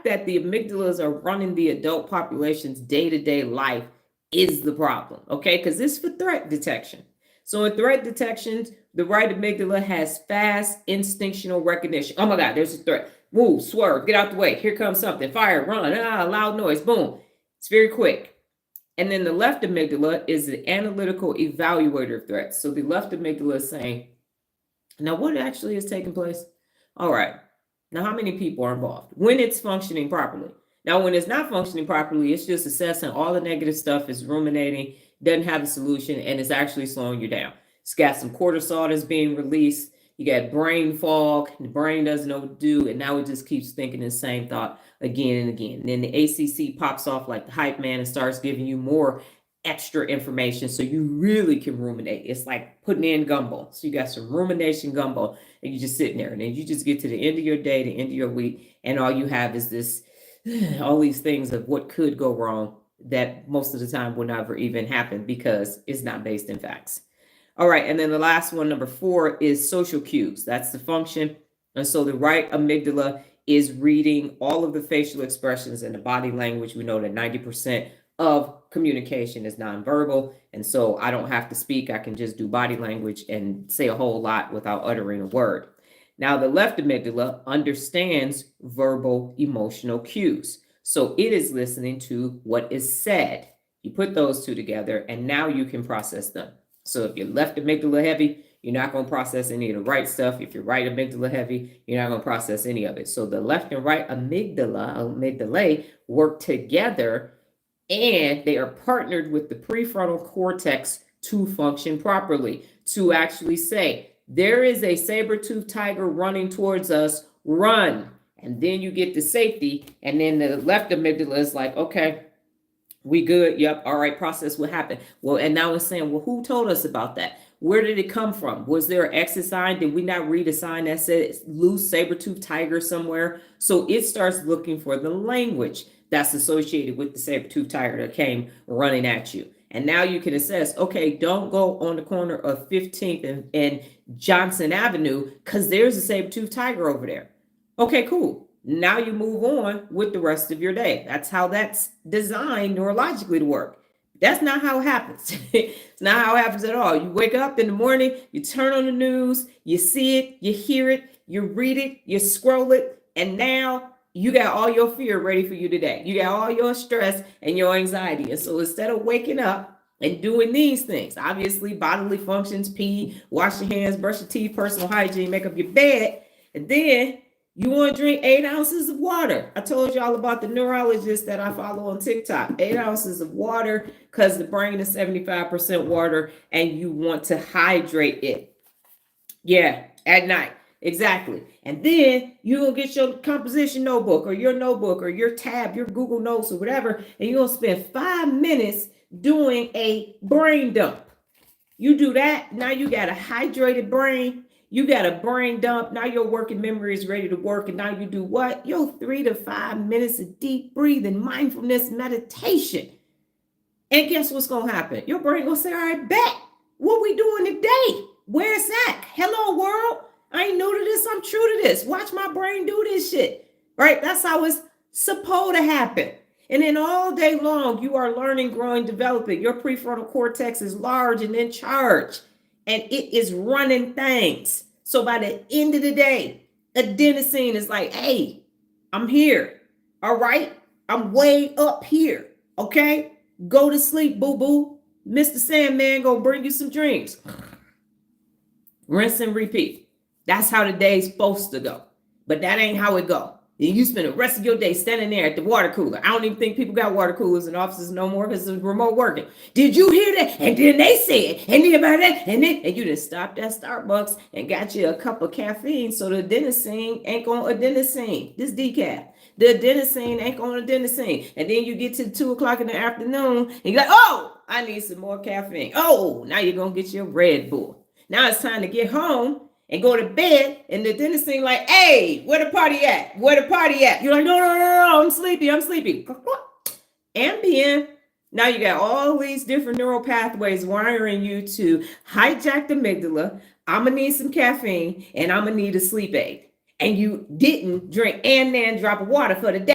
fact that the amygdalas are running the adult population's day-to-day life is the problem, okay? Because this is for threat detection. So in threat detection, the right amygdala has fast instinctual recognition. Oh my God, there's a threat. Move, swerve, get out the way. Here comes something. Fire, run, loud noise, boom. It's very quick. And then the left amygdala is the analytical evaluator of threats. So the left amygdala is saying, now what actually is taking place? All right. Now, how many people are involved? When it's functioning properly. Now, when it's not functioning properly, it's just assessing all the negative stuff, is ruminating, doesn't have a solution, and it's actually slowing you down. It's got some cortisol that's being released. You got brain fog. The brain doesn't know what to do, and now it just keeps thinking the same thought again and again. And then the ACC pops off like the hype man and starts giving you more extra information so you really can ruminate. It's like putting in gumbo. So you got some rumination gumbo, and you're just sitting there, and then you just get to the end of your day, the end of your week, and all you have is this, all these things of what could go wrong that most of the time will never even happen because it's not based in facts. All right, and then the last one, number 4, is social cues. That's the function. And so the right amygdala is reading all of the facial expressions and the body language. We know that 90% of communication is nonverbal. And so I don't have to speak. I can just do body language and say a whole lot without uttering a word. Now, the left amygdala understands verbal emotional cues. So it is listening to what is said. You put those two together, and now you can process them. So if you're left amygdala heavy, you're not going to process any of the right stuff. If you're right amygdala heavy, you're not going to process any of it. So the left and right amygdalae work together, and they are partnered with the prefrontal cortex to function properly, to actually say, there is a saber-toothed tiger running towards us, run. And then you get to safety, and then the left amygdala is like, okay, we good. Yep. All right. Process what happened. Well, and now it's saying, well, who told us about that? Where did it come from? Was there an exit sign? Did we not read a sign that said loose saber-toothed tiger somewhere? So it starts looking for the language that's associated with the saber-toothed tiger that came running at you. And now you can assess, okay, don't go on the corner of 15th and Johnson Avenue because there's a saber-toothed tiger over there. Okay, cool. Now you move on with the rest of your day. That's how that's designed neurologically to work. That's not how it happens. It's not how it happens at all. You wake up in the morning, you turn on the news, you see it, you hear it, you read it, you scroll it, and now you got all your fear ready for you today. You got all your stress and your anxiety. And so instead of waking up and doing these things, obviously bodily functions, pee, wash your hands, brush your teeth, personal hygiene, make up your bed, and then you want to drink 8 ounces of water. I told y'all about the neurologist that I follow on TikTok. 8 ounces of water because the brain is 75% water and you want to hydrate it. Yeah, at night. Exactly. And then you're going to get your composition notebook or your tab, your Google Notes or whatever, and you're going to spend 5 minutes doing a brain dump. You do that, now you got a hydrated brain. You got a brain dump. Now your working memory is ready to work. And now you do what? 3 to 5 minutes of deep breathing, mindfulness, meditation. And guess what's going to happen? Your brain going to say, all right, bet. What we doing today? Where's that? Hello, world. I ain't new to this. I'm true to this. Watch my brain do this shit. Right? That's how it's supposed to happen. And then all day long, you are learning, growing, developing. Your prefrontal cortex is large and in charge. And it is running things. So by the end of the day, adenosine is like, hey, I'm here. All right. I'm way up here. Okay. Go to sleep, boo-boo. Mr. Sandman gonna bring you some dreams. Rinse and repeat. That's how the day's supposed to go. But that ain't how it go. And you spend the rest of your day standing there at the water cooler. I don't even think people got water coolers in offices no more because it's remote working. Did you hear that? And then they said, and then about that, and you just stopped at Starbucks and got you a cup of caffeine so the adenosine ain't going adenosine. This decaf. The adenosine ain't going adenosine. And then you get to 2 o'clock in the afternoon and you're like, oh, I need some more caffeine. Oh, now you're going to get your Red Bull. Now it's time to get home and go to bed, and the dentist saying like, hey, where the party at? Where the party at? You're like, no, I'm sleepy. Ambien. Now you got all these different neural pathways wiring you to hijack the amygdala. I'm going to need some caffeine, and I'm going to need a sleep aid. And you didn't drink and then drop of water for the day.